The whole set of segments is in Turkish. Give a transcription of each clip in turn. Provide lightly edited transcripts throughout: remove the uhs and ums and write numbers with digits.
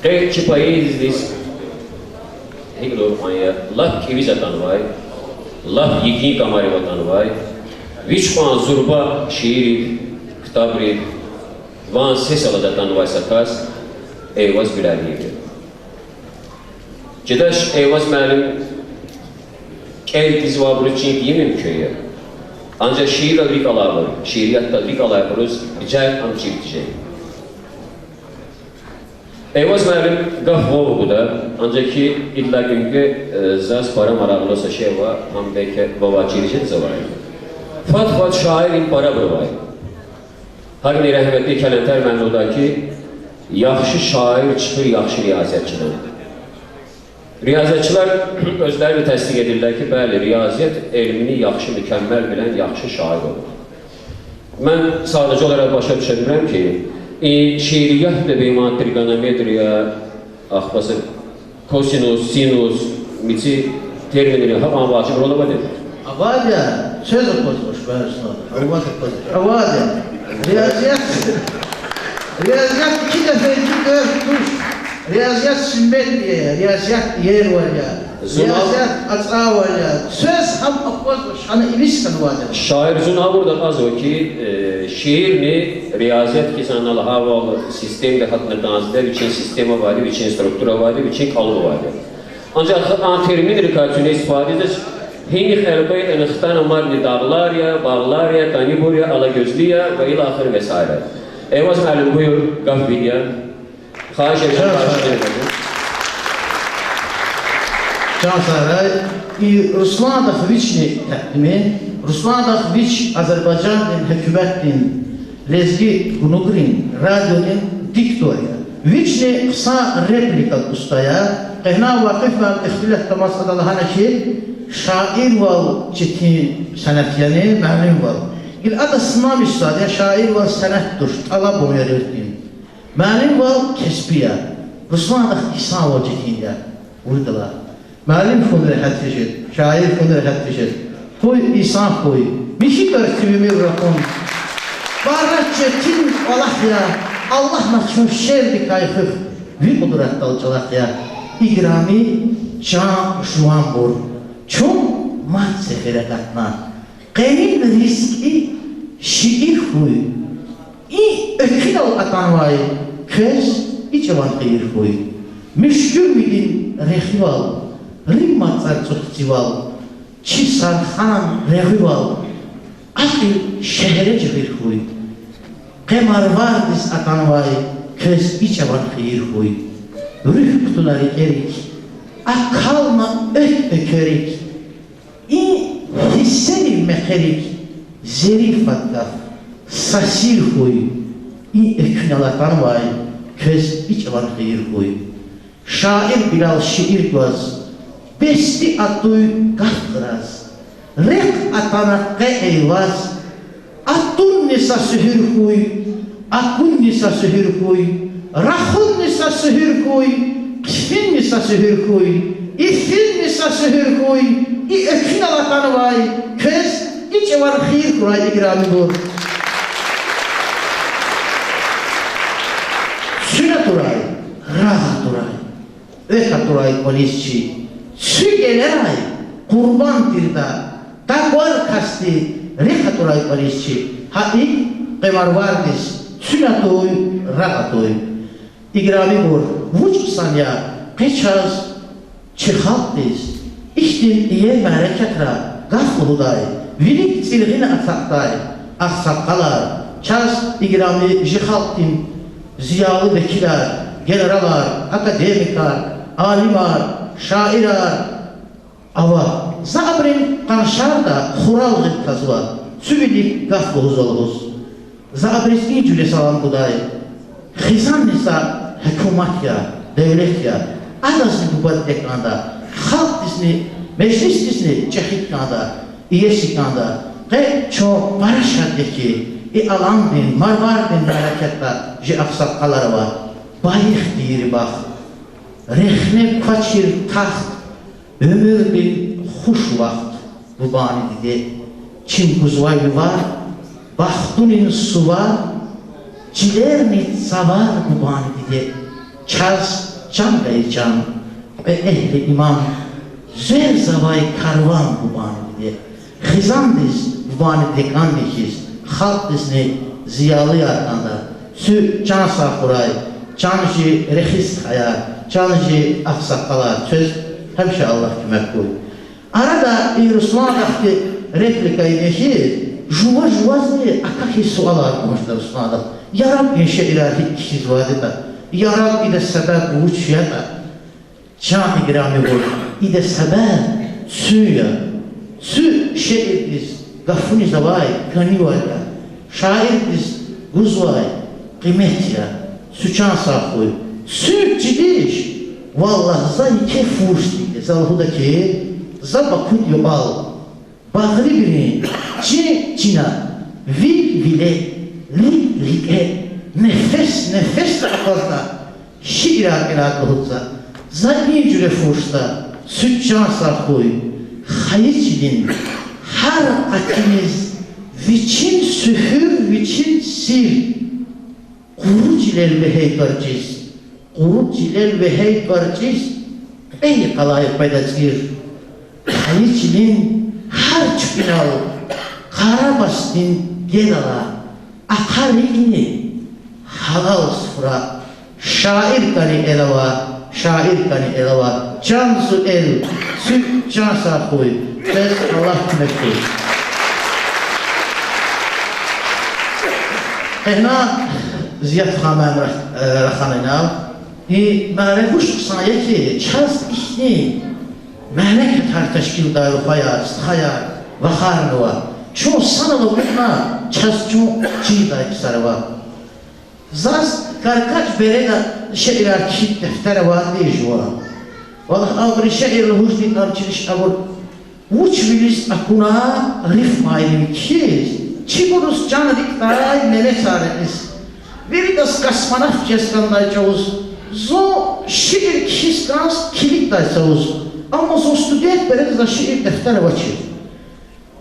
Ki poezis hikdo aya laf kivi zatan vay, laf yiki kamari vatan vay, viç pan zurba şiiri, kitabri, van ses aladatan vay sakas, eyvaz bilaliyedir. Cidaş eyvaz məlim el dizvabırı çink yemim köye. Ancak şiir tadrik alaylar, şiiriyat tadrik alaylarız, bicay am çiftecek. Eyvaz məlim qahvovu bu da, ancak ki illa günkü zaz para maraqlısa şey var, ham belki babacıyacın zavayı. Fat şairin para bırvay. Harbi rəhmətli Kəlentər məmnudaki yaxşı şair çıxır yaxşı riyaziyyatçıdan. Riyaziyyatçılar özlərini təsdiq edirlər ki, bəli, riyaziyyat elmini yaxşı, mükəmməl bilən yaxşı şair olur. Mən sadəcə olaraq başa düşə bilirəm ki, şiiriyyat da beyman trigonometriya, axbası, kosinus, sinus, mici terminleri hamam vacib rol olmadı. Avadya, söz okutmuş ben sonra. Avadya, riyaziyat 2 defa 2 4 tuş. Riyaziyat simmetriye, riyaziyat yer var ya. Riyaziyat açığa var ya. Söz ham okutmuş, hani ilişkin vardır. Şair zuna buradan az o ki, şiirini riyaziyat ki sanal havalı sistemde hatına danzide, biçin sistema vardı, biçin struktura vardı, biçin kalıbı vardı. Ancak termin rikatüne istifade edilir. Hini xəlqi enixtan amarni dağlarya, bağlarya, Kaniburya, Alagözlüya ve ilahir vesaire. Eyvaz məlim buyur, qahviya. Xahiş edeceğim, Can Saray, Ruslan Daxviçni təqdimi, Ruslan Daxviç Azərbaycan hökumətin Lezgi Gunugrin, radyonin diktoriya. Viçni kısa replika ustaya, qehna vakıf və ixtilət təmas adalahana ki, şair val çetin sənətyəni məlim val. İl adı sınav istadiyə şair val sənətdur, talab onu verirdim. Məlim val kesbiyə, Ruslan da İhsan val çetində, uydular. Məlim fındır hədfişir, şair fındır hədfişir. Koy İhsan koy, mişi örtüyümü bırakın. Barrat çetin olaq ya, Allah naçın şerdi kayxıq, bir kudret dalcalaq ya. İqrami can şuan bur. Çün mat sefere katma. Qeynil riski şiir huy. Ökül al atan vay. Köz içevan xeyir huy. Müşkül bilin rehival. Rimmat sarçuk cival. Çisarxan rehival. Akil şehre cihir huy. Qemar vardis atan vay. Köz içevan xeyir huy. Rüh kutuları erik. Akalma ökörik. Hisseni mekerik. Zerif hatta. Sasil huy. Ökünalatan vay. Köz içevan xeyir huy. Şair Bilal şiir göz. Besti atuy gaftıraz. Rek atana eyvaz. Atun nisa sühür huy. Akun nisa sühür huy. Rahun nisa sühür huy. Kifin nisa sühür huy. İfin nisa sühür huy. Ökün alatanı vay. Köz içe var xeyir kuray igrami bu. Süne duray. Raha duray. Öka duray polisçi. Sügeleray. Kurban tirda. Takvar kasti. Reka duray polisçi. Haik qemar vardis. Süne toy. Raha toy. İgrami bur. Vuç sanya. Peçaz. Çıhaltdiz. İştin diye mereketra. Gaf uluday. Vilik silgine asaktay. Aksakkalar. Çaz igrami jihaltim. Ziyalı vekiler. Generalar. Akademikar. Alimar. Şairar. Ava. Zabrin kanşar da xural gıttazva. Sübilik gaf buluzoluz. Zabrisni cüle salam buday. Xizan nisa hükümet ya. Devlet ya. Adasını bu deklanda. Halk disni. Meclis disni. Çekik kanda. İyesi kanda. Ve çok paraşaddeki. Alan bin, marvar bin hareketla. Ji aksakkaları var. Bayık diri bak. Rehne kaçır taht. Ömür bin huş vakt. Bu bani dedi. Çin kuzvayı var. Bahtunin su var. Cilerni savar bu bani dedi. Çaz can can ve ehli iman zer zavay karvan bubanı Xizan diz bubanı dekan dikiz halk dizni ziyalı yarkanda sü can sakuray canji rehis hayal canji aksakalar söz hemşe Allah kümek koy. Arada Ruslan'daki replikayı neşir juva juvazı akaki sualar konuştu Ruslan'da. Yarab inşe ilahi kişiz vadida. Yarab ide sebep uçyada. Can-ı girami bol. İde sebep suya. Sü şeir biz gafuni zavay kani vayda. Şair biz guzvay kıymet ya. Süçan sahoy. Sü cidiş. Vallahi za iki fursti. Zalhudaki za bakut yobal. Bağlı birini cina vile like nefes akazda şiirat elakılıkza zaten cüre fursta sütcan sarhoy hayıcilin her akimiz viçin sühür viçin sil kuru cilel ve heykarciz ey kalayık bedazgir hayıcilin her çükünal karabastin gelala akarini halal sıfıra şair kani elava cansu el süt can sarhoy ve Allah kümektir. Ehna ziyat hamam rakhaninav mare kuş sanaye ki çaz ihni melek tar teşkil dair hayar vaharnova ço sanalı buna çaz ço çiğday sarva zaz karkaç bereda şe'irar kişi deftere var diye juva vallahi ağrı şe'ir hujdi arçiliş abur uç bilis akuna rif maylim kiz çiburus canı diktay nele sareniz veridas kasmanaf ceskanday çavuz zo şiir kişiskans kilik day savuz ama zo studiyet bereda şiir deftere vaçı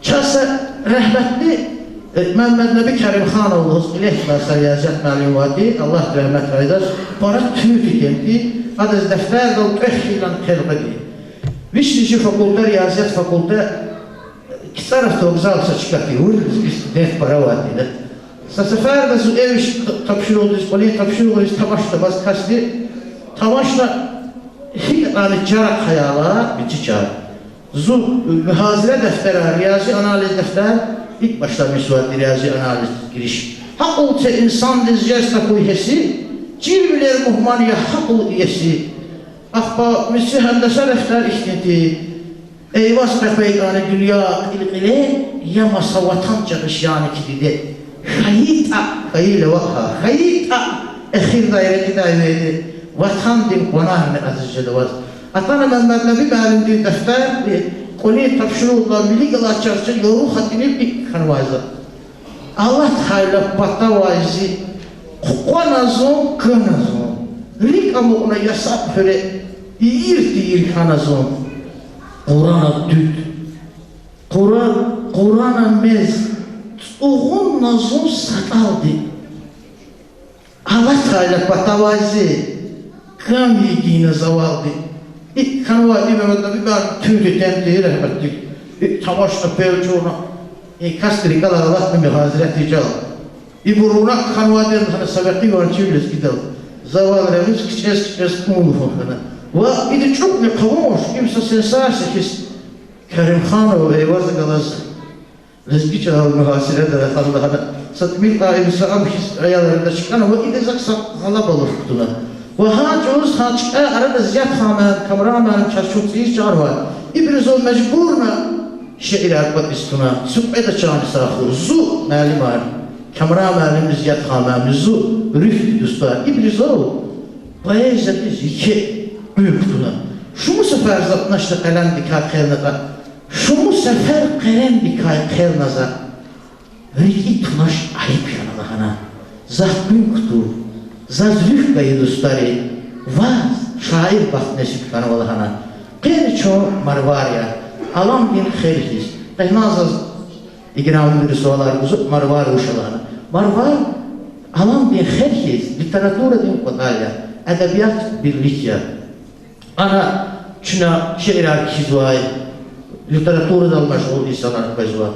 çasa rahmetli Mehmet Nebi Kerim Xanoğlu ilehla sariyacət məlim vadi Allah rəhmət aydır para tüyü tempi adız defter dal tehlilan xelqedi Vişnici fakulta riyaziyat fakulta Kisaraf togzal saçkati vur student para vadi Sefer de su eviş tapşırıldı tamaşta baz kasdi tamaşla hikmani carak hayala bici carak zu mühazire defteri riyazi analiz defter İlk başlamış var riyazi analiz giriş. Hakul insan dizcersa kuyhesi, cilviler muhmaniye hakul iyesi. Akba misli hendese defter işneti. Eyvaz kafeygani dünya ilgili yamasa vatan çakış yani kidide. Hayita ehir daireti daireti. Vatan din konahne azizce var. Atana Mehmet Nebi Meğerim din defter Koni tapşırıqla milik açarsa yolu hatini bir kanvazı. Allah Teala bata vaizi konazon kanazon. Rik ama ona yasak böyle değil kanazon. Kur'an'a düt. Kur'an'a mez. Oğun nazon sataldı. Allah Teala bata vaizi kan yediğine zavaldı. Kanvadi Mehmet Nebi ben tüylü temdiği rahmetlik tamaşla pevçoğuna kastri kadar Allah mimi hazret rical buruna kanvadi'nin hani sabekli var çivliz gidal zaval reviz kiçes kumuğu falan ve idi çok ne kavmuş kimse sensarsa kis Kerim Xanoğlu eyvazı kalaz rezgi çağal mühasire de Allah'ına satmil aibi sağam kis ayalarında çıkan ve idi zaksa kalabalık kutuna ve haçoğuz arada ziyat hamen, kameramen, çarşutsiyiz çağır var. İbrizo mecburna şeir akbat istuna, sübbede çağını sahur, zu məlim var. Kameramenim ziyat hamen, zu rüf düstar. İbrizo bayezeti ziki büyük kutuna. Şu mu sefer zatnaşta kalem dikay khernaza, şu mu sefer kalem dikay khernaza. Riki tunaş ayıp yanalahana, zahbün kutu. Zazrüf gayı dostları vaz şair bak nesip kanvalahana qeyri ço marvarya alam din xeyriz tehnazaz ignavın bir sualar uzuk marvar uşalana marvar alam din xeyriz literatura din kodalya edebiyat birlik ya. Ana çuna şehirler kizvay, literaturu dalmış oldu insanlar kizvay.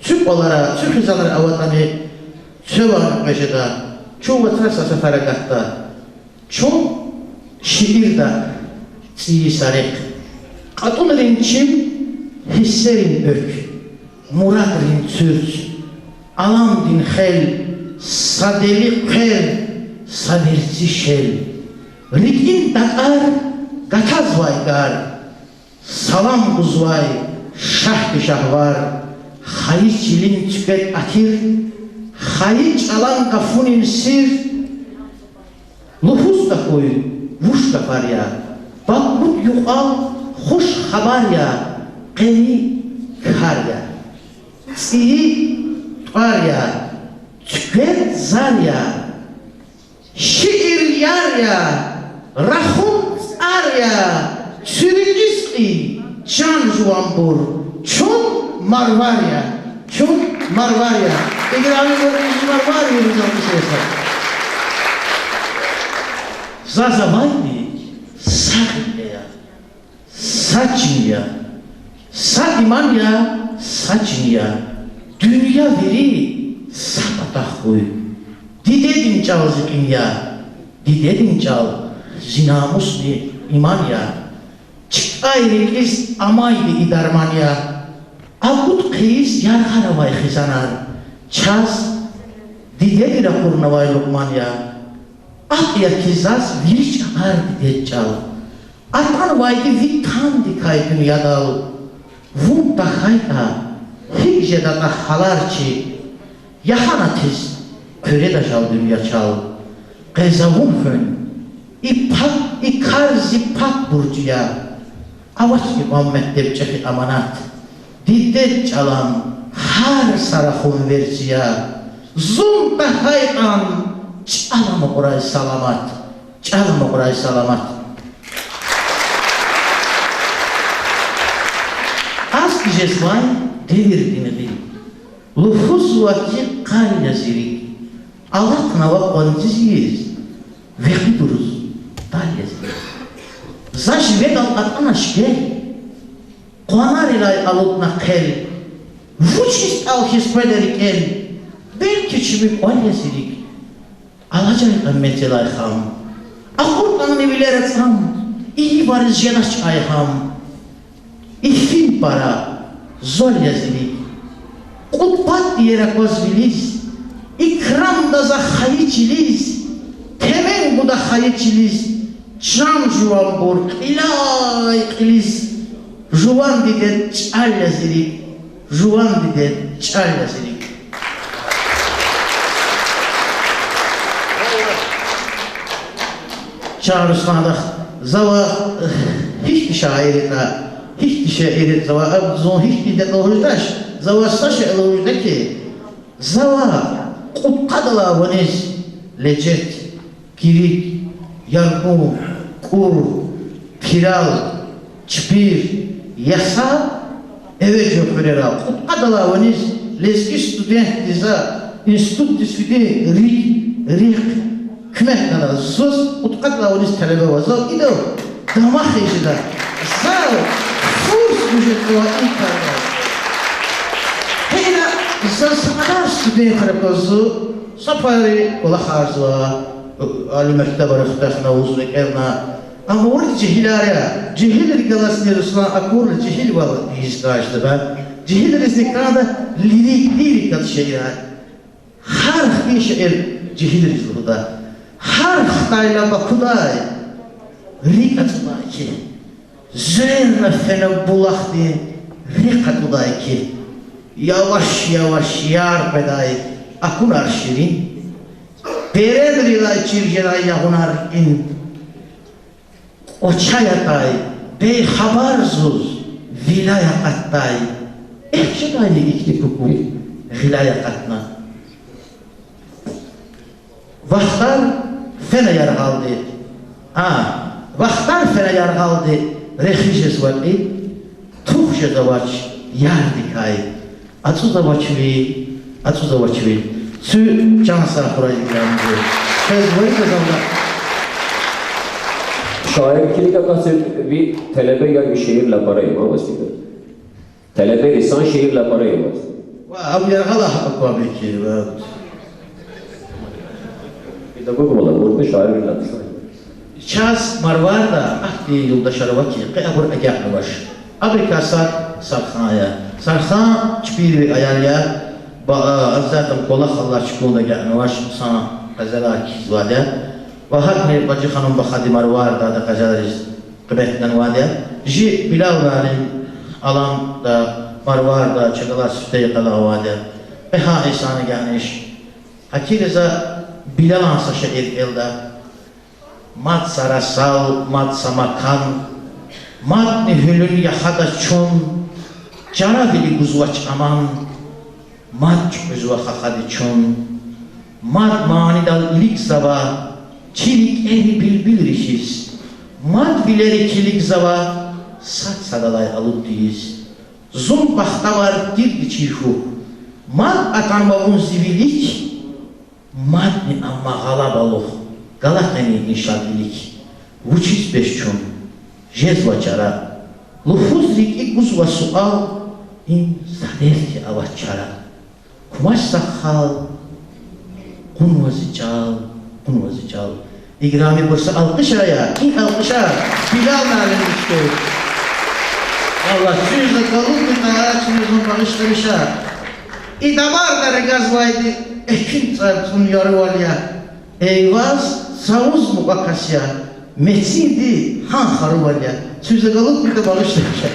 Türk olara, Türk insanları avatanı, Sövanı peşeda, çoğu vatansa seferagatta, çoğu şiirde siyi sarık. Kadınların çim, hisserin ök, muradrin sürt, alam din xel, sadeli qel, sabirci şel. Rigin dakar, gataz vaygar, salam uzvay, şah şahvar, hayır çilin tüket atir, hayır çalan kafunin sir, lufuz da koy, vuş da var ya, bakmut yuqal, hoş haber ya, qeni kar ya, siyi var ya, tüket zar ya, şiir yar ya, rahun ar ya, sürücüski, can juvambur, çok marvar ya, çok marvar ya. İgrami görünüzü marvar ya, biz onu söylesek. Zazavaydi, sakın ya, saçın ya, sat iman ya, saçın ya, dünya veri, sapatah koy. Didedin çal zikin ya, didedin çal, zinamus ni iman ya, çık ayrıkız amaydı idarman ya, akut kıyız yarhana vay khizanar, çaz, didedi rakurna vay lukman ya, at ya kizaz viriç akar dided çal, atan vaydi vittan dikay dünyadal, vun da hayta, hicjeda da halarçi, yahana tiz, köre da çal dünya çal, qezavun fön, ipak, ikar zipak burcuya, avaç imam mektepçeki amanat, diddet çalan, har sarahun verciya, zun da haytan, çalama kuray salamat, çalama kuray salamat. Az gecesmay, devirdini bil, lufuz vakit kar yazirik, Allah kınava konciziyiz, vekli duruz, dal yazirik. Zaş vedal atana şkel, konar ilay alutna kel, vuçist al hispederik el, belki çimik ol yazirik, alacayık emmetelay ham, akurtan neviler etsam, iyi varız jenaş ayham, İfin para, zor yazirik, kutbat diyerek vazbiliz, ikram da za hayıçiliz, temen bu da hayıçiliz, can juvan bor, ilay kiliz, juvan dide çal yazirik, juvan dide çal yazirik. Çağrısmadık, zava hiçbir şairine, hiçbir şairi zava, zon hiçbir de doğrudaş, zava saç elorda ki, zava kutkadala vaniz, lecet, kirik, yarbu, kur, piral, çpir, yasa, evet jokurera, kutkadala vaniz, leski student diza, institut disfide, rik, kmet nana, sos, kutkadala vaniz talebe vazav, ido, damak eşida, zav, furs müjdetuva inkarna. Heyna, zasadar student harakozu, sapari ola harzuva, Ali mekteba rıhtasına uzun evna, ama orada cehilaya, cehil galasını Ruslan akurla cehil var hizdaştı ben. Cehil riznikrada lirik kat şeyler. Her bir şehir cehil riznuda. Her Xitayla bakuday, rikat ki. Zerre fene bulak diye rikat ki. Yavaş yavaş yar peday, akunar şirin. Pered rilay çirgenay yahunar in. O çayatay, bey haber zuz, vilaya kattay. Ekşedaylı ikli kuku, vilaya katna. Vaxtar fene yarhaldı. Vaxtar fene yarhaldı. Rexişes vakit, tuhşe davaç, yardikay. Atsu davaçvi. Sü cansa kurayı bilen bu. Söz boyu kazanlar. Şairlikə qaçır bir tələbə ya bir şeirlə para yemaz ki. Tələbə insan şeirlə para yemaz. Abi yargala tabii ki. Pedagog olan burada şairlə düşer. Çaz marvarda ahdi yoldaşları var ki qeyabur agahlı baş. Abi kasar sarxanaya. Sarxan çpiri ayarya. Zaten kolak Allah çıkığında gahlı baş. Sana qazala kizvade. Ve hakmi bacı hanım baxadi marvarda da qazalar qibətdən vade. Ji bilavların alam da marvarda çakalar sütəyi qala vade. Beha insanı gəlmiş. Hakiriza bilal ansa şehir elda. Mat sarasal, mat samakan, mat nihülün yahada çun, cana dili guzvaç aman, mat guzva hakadi çun, mat manidal ilik zava, çilik ehli bilbil rişiz, mat bileri kilik zava, saç sadalay alıp diyiz, zum bahta var dirdi çihu, mat atanmavun zivilik, mat ni amma galabaluh, Galakani inşaatlilik, vuçiz beşçun, jezva çara, lufuzlik ikuz ve sual, in sadefti avat çara, kumaş sakhal, kunvazı çal, İgrami bursa alkışa ya, in alkışa, Bilal nalim işte. Allah sözle kalın bir ağaçınızın bağışlamışa, İdamar dara gazvaydı, ekin sartun yarı var ya, Eyvaz, savuz mu bakasya, metsindi, han haru var ya, sözle kalıp bir de bağışlamışa.